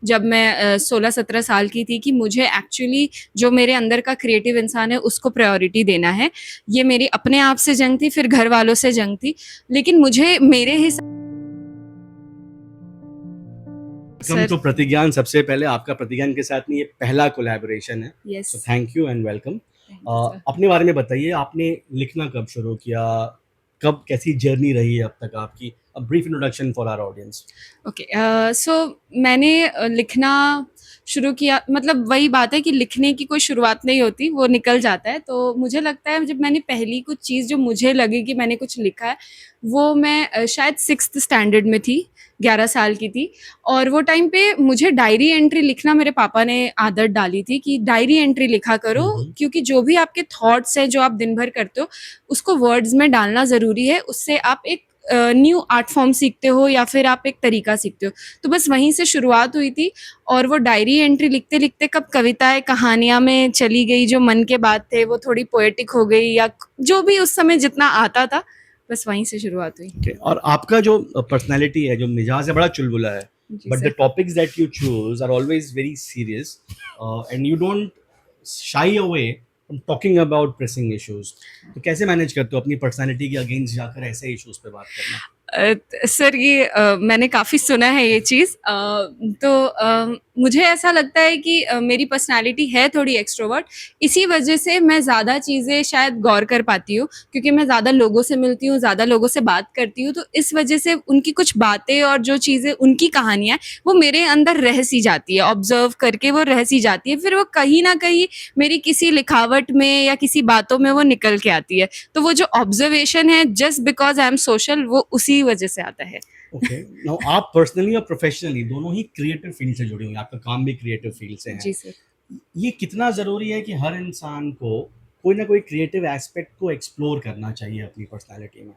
जब मैं 16-17 साल की थी कि मुझे एक्चुअली जो मेरे अंदर का क्रिएटिव इंसान है उसको प्रायोरिटी देना है। ये मेरी अपने आप से जंग थी, फिर घर वालों से जंग थी। लेकिन मुझे मेरे हिसाब वेलकम सर। टू प्रतिज्ञान। सबसे पहले आपका प्रतिज्ञान के साथ में ये पहला कोलैबोरेशन है, yes. So thank you and welcome. Thank you sir. अपने बारे में बताइए, आपने लिखना कब शुरू किया, कब, कैसी जर्नी रही है अब तक आपकी? A brief introduction for our audience. Okay, so मैंने लिखना शुरू किया, मतलब वही बात है कि लिखने की कोई शुरुआत नहीं होती, वो निकल जाता है। तो मुझे लगता है जब मैंने पहली कुछ चीज़ जो मुझे लगी कि मैंने कुछ लिखा है, वो मैं शायद 6th स्टैंडर्ड में थी, 11 साल की थी। और वो टाइम पे मुझे डायरी एंट्री लिखना मेरे पापा ने आदत डाली थी कि डायरी एंट्री लिखा करो, क्योंकि जो भी आपके थॉट्स हैं जो आप दिन भर करते हो उसको वर्ड्स में डालना ज़रूरी है। उससे आप एक न्यू आर्ट फॉर्म सीखते हो या फिर आप एक तरीका सीखते हो। तो बस वहीं से शुरुआत हुई थी। और वो डायरी एंट्री लिखते लिखते कब कविताएं कहानियां में चली गई, जो मन के बात थे वो थोड़ी पोएटिक हो गई, या जो भी उस समय जितना आता था, बस वहीं से शुरुआत हुई। Okay. और आपका जो पर्सनैलिटी है, जो मिजाज है, बड़ा चुलबुला है, जी but the sir. Topics that you choose are always very serious and you don't shy away from talking about pressing issues. तो कैसे मैनेज करते हो अपनी पर्सनैलिटी के अगेंस्ट जाकर ऐसे इश्यूज पे बात करना? सर ये मैंने काफ़ी सुना है ये चीज़। तो मुझे ऐसा लगता है कि मेरी पर्सनालिटी है थोड़ी एक्सट्रोवर्ट। इसी वजह से मैं ज़्यादा चीज़ें शायद गौर कर पाती हूँ, क्योंकि मैं ज़्यादा लोगों से मिलती हूँ, ज़्यादा लोगों से बात करती हूँ। तो इस वजह से उनकी कुछ बातें और जो चीज़ें उनकी कहानियाँ वो मेरे अंदर रह सी जाती है, ऑब्जर्व करके वो रह सी जाती है। फिर वो कहीं ना कहीं मेरी किसी लिखावट में या किसी बातों में वो निकल के आती है। तो वो जो ऑब्जर्वेशन है, just because I am social, वो उसी वजह से आता है। ओके, नाउ आप पर्सनली और प्रोफेशनली दोनों ही क्रिएटिव फील्ड से जुड़ी हुई हैं, आपका काम भी क्रिएटिव फील्ड से है। जी सर। ये कितना ज़रूरी है कि हर इंसान को कोई ना कोई क्रिएटिव एस्पेक्ट को एक्सप्लोर करना चाहिए अपनी पर्सनैलिटी में?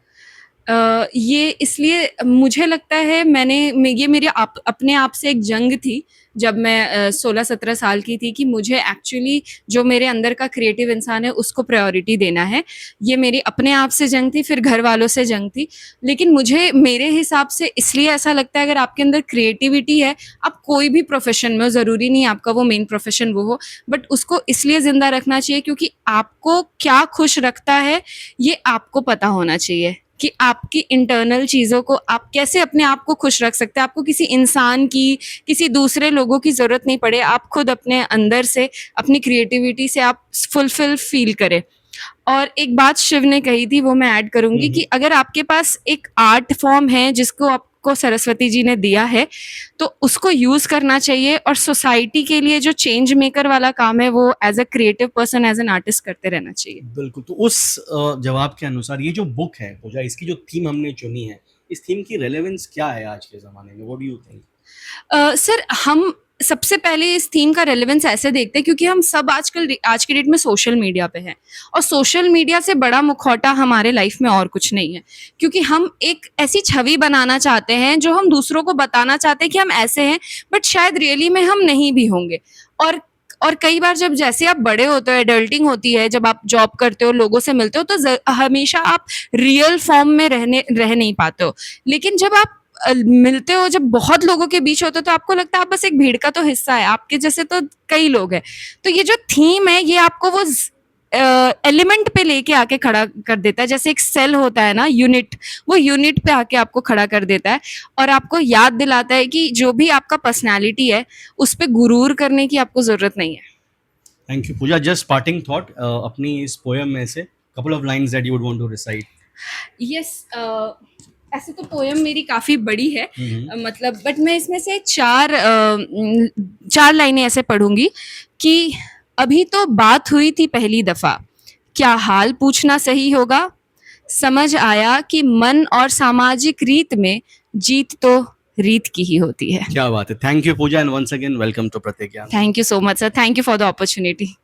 ये इसलिए मुझे लगता है ये मेरे अपने आप से एक जंग थी, जब मैं 16-17 साल की थी, कि मुझे एक्चुअली जो मेरे अंदर का क्रिएटिव इंसान है उसको प्रायोरिटी देना है। ये मेरी अपने आप से जंग थी, फिर घर वालों से जंग थी। लेकिन मुझे मेरे हिसाब से इसलिए ऐसा लगता है, अगर आपके अंदर क्रिएटिविटी है, आप कोई भी प्रोफेशन में हो, ज़रूरी नहीं आपका वो मेन प्रोफेशन वो हो, बट उसको इसलिए ज़िंदा रखना चाहिए क्योंकि आपको क्या खुश रखता है ये आपको पता होना चाहिए, कि आपकी इंटरनल चीज़ों को आप कैसे अपने आप को खुश रख सकते हैं। आपको किसी इंसान की, किसी दूसरे लोगों की ज़रूरत नहीं पड़े, आप खुद अपने अंदर से, अपनी क्रिएटिविटी से आप फुलफिल फील करें। और एक बात शिव ने कही थी, वो मैं ऐड करूँगी, कि अगर आपके पास एक आर्ट फॉर्म है जिसको आपको सरस्वती जी ने दिया है, तो उसको यूज़ करना चाहिए। और सोसाइटी के लिए जो चेंज मेकर वाला काम है, वो as a creative person, as an artist करते रहना चाहिए। बिल्कुल, तो उस जवाब के अनुसार ये जो बुक है पूजा, इसकी जो थीम हमने चुनी है, इस थीम की रेलेवेंस क्या है आज के ज़माने में? What do you think? Sir, हम सबसे पहले इस थीम का रेलेवेंस ऐसे देखते हैं क्योंकि हम सब आजकल आज के डेट में सोशल मीडिया पे हैं, और सोशल मीडिया से बड़ा मुखौटा हमारे लाइफ में और कुछ नहीं है, क्योंकि हम एक ऐसी छवि बनाना चाहते हैं जो हम दूसरों को बताना चाहते हैं कि हम ऐसे हैं, बट शायद रियली में हम नहीं भी होंगे। और कई बार जब जैसे आप बड़े होते हो, एडल्टिंग होती है, जब आप जॉब करते हो, लोगों से मिलते हो, तो हमेशा आप रियल फॉर्म में रह नहीं पाते हो। लेकिन जब आप मिलते हो, जब बहुत लोगों के बीच होते हो, तो आपको लगता है आप बस एक भीड़ का तो हिस्सा है, आपके जैसे तो कई लोग हैं। तो ये जो थीम है, ये आपको वो एलिमेंट पे लेके आके खड़ा कर देता है, जैसे एक सेल होता है ना, यूनिट, वो यूनिट पे आके आपको खड़ा कर देता है, और आपको याद दिलाता है कि जो भी आपका पर्सनैलिटी है, उस पर गुरूर करने की आपको ज़रूरत नहीं है। Thank you Pooja. Just parting thought, अपनी इस पोएम में से couple of lines that you would want to recite. Yes. ऐसे तो पोयम मेरी काफ़ी बड़ी है, मतलब, बट मैं इसमें से चार लाइनें ऐसे पढ़ूंगी कि अभी तो बात हुई थी पहली दफ़ा, क्या हाल पूछना सही होगा, समझ आया कि मन और सामाजिक रीत में जीत तो रीत की ही होती है। क्या बात है! Thank you Pooja and once again welcome to Pratigyan. Thank you so much sir, thank you for the opportunity.